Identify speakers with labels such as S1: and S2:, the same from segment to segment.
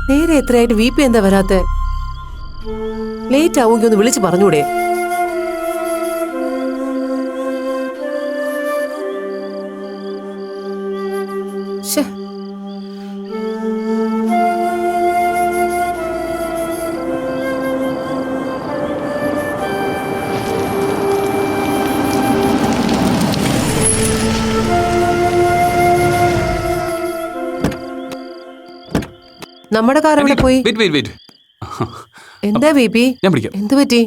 S1: നേരെ എത്രയായിട്ട് VP എന്താ വരാത്തെ? Late ആവുമെങ്കിൽ ഒന്ന് വിളിച്ച് പറഞ്ഞൂടെ? നമ്മുടെ കാർ എവിടെ പോയി? എന്താ VP? എന്ത് പറ്റി?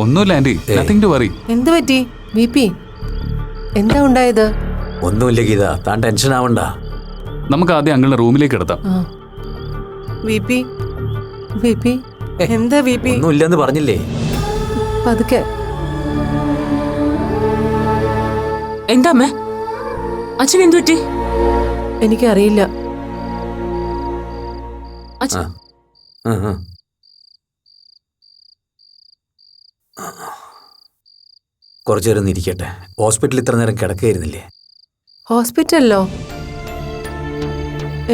S2: ഒന്നുമില്ല ആന്റി, നത്തിങ് ടു വറി.
S1: എന്ത് പറ്റി VP? എന്താ ഉണ്ടായത്?
S3: ഒന്നുമില്ല ഗീത, താൻ ടെൻഷൻ ആവണ്ട.
S2: നമുക്ക് ആദ്യം അങ്കിളിന്റെ റൂമിലേക്ക് കിടത്താം.
S1: VP എന്താ VP?
S3: ഒന്നുമില്ലെന്ന് പറഞ്ഞില്ലേ?
S1: പതുക്കെ.
S4: എന്താ അമ്മേ? അച്ഛൻ എന്തു പറ്റി?
S1: എനിക്കറിയില്ല.
S3: കുറച്ചു നേരം ഇരിക്കട്ടെ. ഹോസ്പിറ്റലിൽ ഇത്ര നേരം കിടക്കുകയായിരുന്നില്ലേ?
S1: ഹോസ്പിറ്റലിലോ?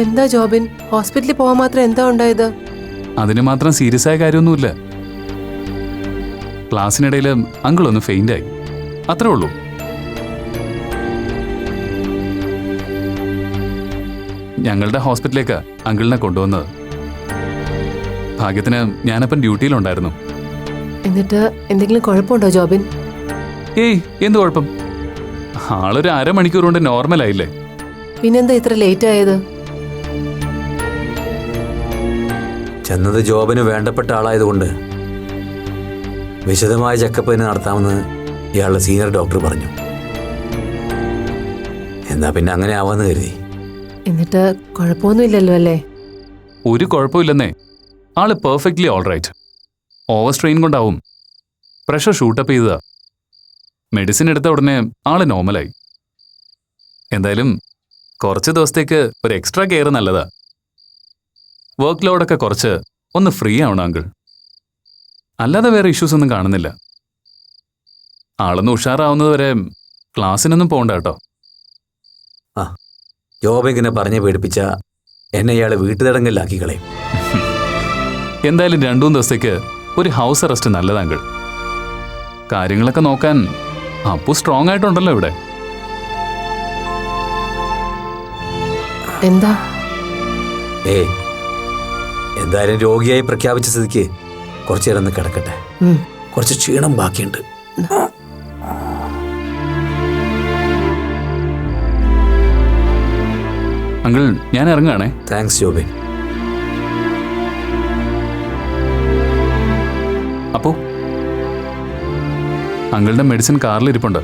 S1: എന്താ ജോബിൻ, ഹോസ്പിറ്റലിൽ പോകാൻ മാത്രം എന്താ ഉണ്ടായത്?
S2: അതിന് മാത്രം സീരിയസ് ആയ കാര്യമൊന്നുമില്ല. ക്ലാസ്സിനിടയിൽ അങ്കിൾ ഒന്ന് ഫെയിന്റ് ആയി, അത്രേ ഉള്ളൂ. ഞങ്ങളുടെ ഹോസ്പിറ്റലിലേക്കാ അങ്കിളിനെ കൊണ്ടുവന്നത്. ഭാഗ്യത്തിന് ഞാനപ്പം ഡ്യൂട്ടിയിലുണ്ടായിരുന്നു.
S1: എന്നിട്ട് എന്തെങ്കിലും കുഴപ്പമുണ്ടോ ജോബിൻ?
S2: എന്ത് കുഴപ്പം? ആളൊരു അരമണിക്കൂർ കൊണ്ട് നോർമൽ ആയില്ലേ.
S1: പിന്നെന്താ ഇത്ര ലേറ്റ് ആയത്?
S3: ചെന്നത് ജോബിന് വേണ്ടപ്പെട്ട ആളായതുകൊണ്ട് വിശദമായ ചെക്കപ്പ് നടത്താമെന്ന് ഇയാളുടെ സീനിയർ ഡോക്ടർ പറഞ്ഞു. എന്നാ പിന്നെ അങ്ങനെ ആവാന്ന് കരുതി.
S1: എന്നിട്ട് കുഴപ്പമൊന്നുമില്ലല്ലോ അല്ലേ?
S2: ഒരു കുഴപ്പമില്ലെന്നേ. ആള് പെർഫെക്റ്റ്ലി ഓൾറൈറ്റ്. ഓവർ സ്ട്രെയിൻ കൊണ്ടാവും. പ്രഷർ ഷൂട്ടപ്പ് ചെയ്തതാ. മെഡിസിൻ എടുത്ത ഉടനെ ആള് നോർമലായി. എന്തായാലും കുറച്ച് ദിവസത്തേക്ക് ഒരു എക്സ്ട്രാ കെയർ നല്ലതാ. വർക്ക് ലോഡൊക്കെ കുറച്ച് ഒന്ന് ഫ്രീ ആവണം അങ്കിൾ. അല്ലാതെ വേറെ ഇഷ്യൂസ് ഒന്നും കാണുന്നില്ല. ആളൊന്ന് ഉഷാറാവുന്നത് വരെ ക്ലാസ്സിനൊന്നും പോകണ്ട കേട്ടോ.
S3: ജോബിങ്ങനെ പറഞ്ഞ് പേടിപ്പിച്ച എന്നെ ഇയാളെ വീട്ടുതടങ്കലിലാക്കി കളയും.
S2: എന്തായാലും 2-3 ദിവസത്തേക്ക് ഒരു ഹൗസ് അറസ്റ്റ് നല്ലതാ അങ്കിൾ. കാര്യങ്ങളൊക്കെ നോക്കാൻ അപ്പു സ്ട്രോങ് ആയിട്ടുണ്ടല്ലോ ഇവിടെ.
S1: എന്താ?
S3: എന്തായാലും രോഗിയായി പ്രഖ്യാപിച്ച സ്ഥിതിക്ക് കുറച്ചു നേരം ഒന്ന് കിടക്കട്ടെ. കുറച്ച് ക്ഷീണം ബാക്കിയുണ്ട്.
S2: അങ്കിൾ ഞാൻ ഇറങ്ങുകയാണേ.
S3: താങ്ക്സ് ജോബിൻ.
S2: അപ്പോ അങ്കിളുടെ മെഡിസിൻ കാറിലിരിപ്പുണ്ട്,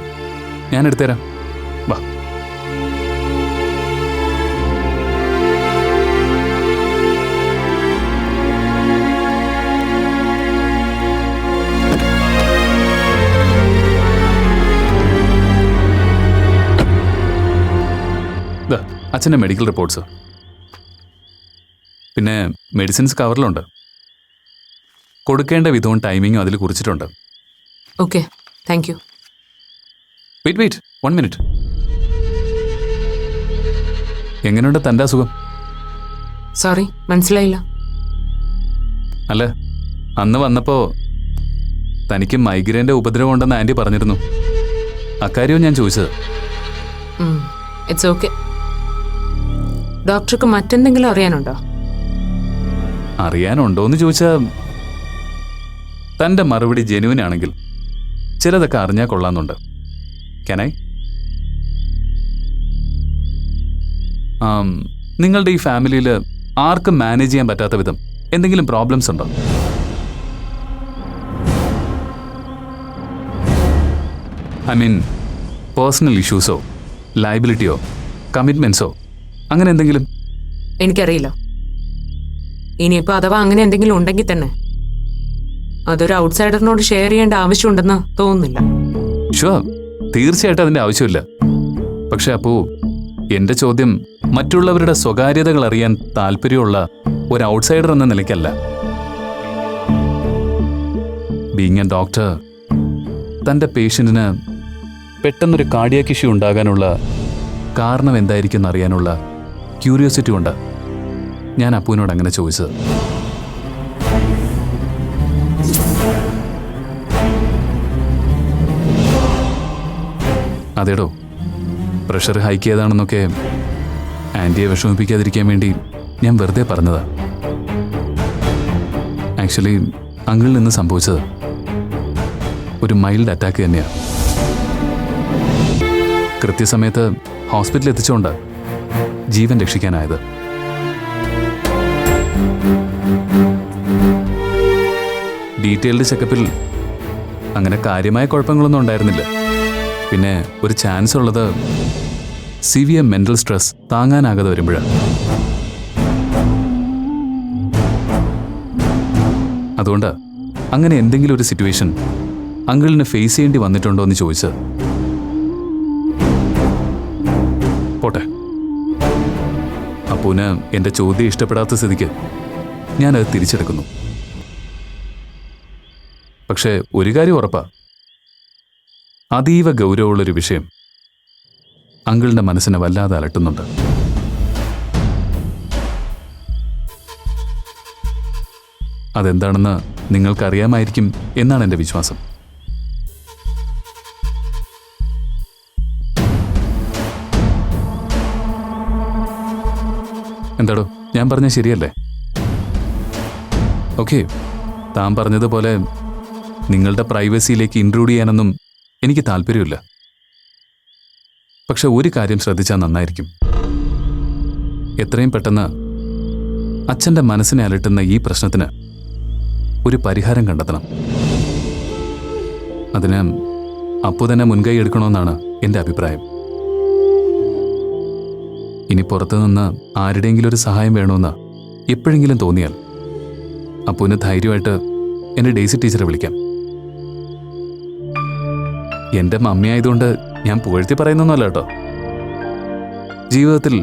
S2: ഞാൻ എടുത്തുതരാം. വാ. അച്ഛൻ്റെ മെഡിക്കൽ റിപ്പോർട്ട്സ്, പിന്നെ മെഡിസിൻസ് കവറിലുണ്ട്. കൊടുക്കേണ്ട വിധവും ടൈമിങ്ങും അതിൽ കുറിച്ചിട്ടുണ്ട്.
S4: Okay, thank you.
S2: Wait 1 minute. എങ്ങനെയുണ്ട് തൻ്റെ അസുഖം?
S4: സോറി, മനസ്സിലായില്ല.
S2: അല്ല, അന്ന് വന്നപ്പോൾ തനിക്ക് മൈഗ്രെയിൻ്റെ ഉപദ്രവം ഉണ്ടെന്ന് ആൻറ്റി പറഞ്ഞിരുന്നു. അക്കാര്യവും ഞാൻ ചോദിച്ചത്.
S4: It's okay. ഡോക്ടർക്ക് മറ്റെന്തെങ്കിലും അറിയാനുണ്ടോ?
S2: അറിയാനുണ്ടോയെന്ന് ചോദിച്ചാൽ തൻ്റെ മറുപടി ജെന്യുവൻ ആണെങ്കിൽ ചിലതൊക്കെ അറിഞ്ഞാൽ കൊള്ളാമെന്നുണ്ട്. ക്യാനായി? നിങ്ങളുടെ ഈ ഫാമിലിയിൽ ആർക്കും മാനേജ് ചെയ്യാൻ പറ്റാത്ത വിധം എന്തെങ്കിലും പ്രോബ്ലംസ് ഉണ്ടോ? ഐ മീൻ പേഴ്സണൽ ഇഷ്യൂസോ, ലയബിലിറ്റിയോ, കമ്മിറ്റ്മെൻറ്റ്സോ, അങ്ങനെ എന്തെങ്കിലും?
S4: എനിക്കറിയില്ല. ഇനിയിപ്പോൾ അഥവാ അങ്ങനെ എന്തെങ്കിലും ഉണ്ടെങ്കിൽ തന്നെ അതൊരു ഔട്ട്സൈഡറിനോട് ഷെയർ ചെയ്യേണ്ട ആവശ്യമുണ്ടെന്ന് തോന്നുന്നില്ല.
S2: ഷുവർ, തീർച്ചയായിട്ടും അതിൻ്റെ ആവശ്യമില്ല. പക്ഷെ അപ്പോൾ എൻ്റെ ചോദ്യം മറ്റുള്ളവരുടെ സ്വകാര്യതകൾ അറിയാൻ താല്പര്യമുള്ള ഒരു ഔട്ട്സൈഡർ എന്ന നിലയ്ക്കല്ല. ബീങ് എ ഡോക്ടർ, തൻ്റെ പേഷ്യൻറ്റിന് പെട്ടെന്നൊരു കാർഡിയാക് ഇഷ്യൂ ഉണ്ടാകാനുള്ള കാരണം എന്തായിരിക്കും എന്നറിയാനുള്ള ക്യൂരിയോസിറ്റി കൊണ്ട് ഞാൻ അപ്പുവിനോട് അങ്ങനെ ചോദിച്ചത്. അതേടോ, പ്രഷർ ഹൈക്ക് ചെയ്താണെന്നൊക്കെ ആൻറ്റിയെ വിഷമിപ്പിക്കാതിരിക്കാൻ വേണ്ടി ഞാൻ വെറുതെ പറഞ്ഞതാ. ആക്ച്വലി അങ്കിളിൽ നിന്ന് സംഭവിച്ചത് ഒരു മൈൽഡ് അറ്റാക്ക് തന്നെയാണ്. കൃത്യസമയത്ത് ഹോസ്പിറ്റലിൽ എത്തിച്ചുകൊണ്ട് ജീവൻ രക്ഷിക്കാനായത്. ഡീറ്റെയിൽഡ് ചെക്കപ്പിൽ അങ്ങനെ കാര്യമായ കുഴപ്പങ്ങളൊന്നും ഉണ്ടായിരുന്നില്ല. പിന്നെ ഒരു ചാൻസ് ഉള്ളത് സിവിയർ മെന്റൽ സ്ട്രെസ് താങ്ങാനാകാതെ വരുമ്പോഴാണ്. അതുകൊണ്ട് അങ്ങനെ എന്തെങ്കിലും ഒരു സിറ്റുവേഷൻ അങ്കിളിന് ഫേസ് ചെയ്യേണ്ടി വന്നിട്ടുണ്ടോ എന്ന് ചോദിച്ചത്. പോട്ടെ, അപ്പൂന് എൻ്റെ ചോദ്യം ഇഷ്ടപ്പെടാത്ത സ്ഥിതിക്ക് ഞാനത് തിരിച്ചെടുക്കുന്നു. പക്ഷേ ഒരു കാര്യം ഉറപ്പാ, അതീവ ഗൗരവമുള്ളൊരു വിഷയം അങ്കിളിൻ്റെ മനസ്സിനെ വല്ലാതെ അലട്ടുന്നുണ്ട്. അതെന്താണെന്ന് നിങ്ങൾക്കറിയാമായിരിക്കും എന്നാണ് എൻ്റെ വിശ്വാസം. എന്താടോ, ഞാൻ പറഞ്ഞ ശരിയല്ലേ? ഓക്കെ, താൻ പറഞ്ഞതുപോലെ നിങ്ങളുടെ പ്രൈവസിയിലേക്ക് ഇൻട്രൂഡ് ചെയ്യാനൊന്നും എനിക്ക് താല്പര്യമില്ല. പക്ഷെ ഒരു കാര്യം ശ്രദ്ധിച്ചാൽ നന്നായിരിക്കും. എത്രയും പെട്ടെന്ന് അച്ഛൻ്റെ മനസ്സിനെ അലട്ടുന്ന ഈ പ്രശ്നത്തിന് ഒരു പരിഹാരം കണ്ടെത്തണം. അതിന് അപ്പു തന്നെ മുൻകൈ എടുക്കണമെന്നാണ് എൻ്റെ അഭിപ്രായം. ഇനി പുറത്തുനിന്ന് ആരുടെയെങ്കിലും ഒരു സഹായം വേണമെന്ന് എപ്പോഴെങ്കിലും തോന്നിയാൽ അപ്പുവിന് ധൈര്യമായിട്ട് എൻ്റെ ഡെയ്സി ടീച്ചറെ വിളിക്കാം. എൻ്റെ മമ്മിയായതുകൊണ്ട് ഞാൻ പുകഴ്ത്തി പറയുന്നൊന്നുമല്ല കേട്ടോ. ജീവിതത്തിൽ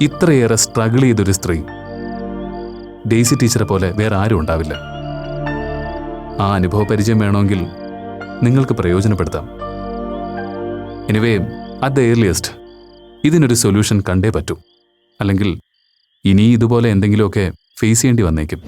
S2: ഇത്രയേറെ സ്ട്രഗിൾ ചെയ്തൊരു സ്ത്രീ ഡെയ്സി ടീച്ചറെ പോലെ വേറെ ആരും ഉണ്ടാവില്ല. ആ അനുഭവ പരിചയം വേണമെങ്കിൽ നിങ്ങൾക്ക് പ്രയോജനപ്പെടുത്താം. എനിവേ, അറ്റ് ദ ഏർലിയസ്റ്റ് ഇതിനൊരു സൊല്യൂഷൻ കണ്ടേ പറ്റൂ. അല്ലെങ്കിൽ ഇനി ഇതുപോലെ എന്തെങ്കിലുമൊക്കെ ഫേസ് ചെയ്യേണ്ടി വന്നേക്കും.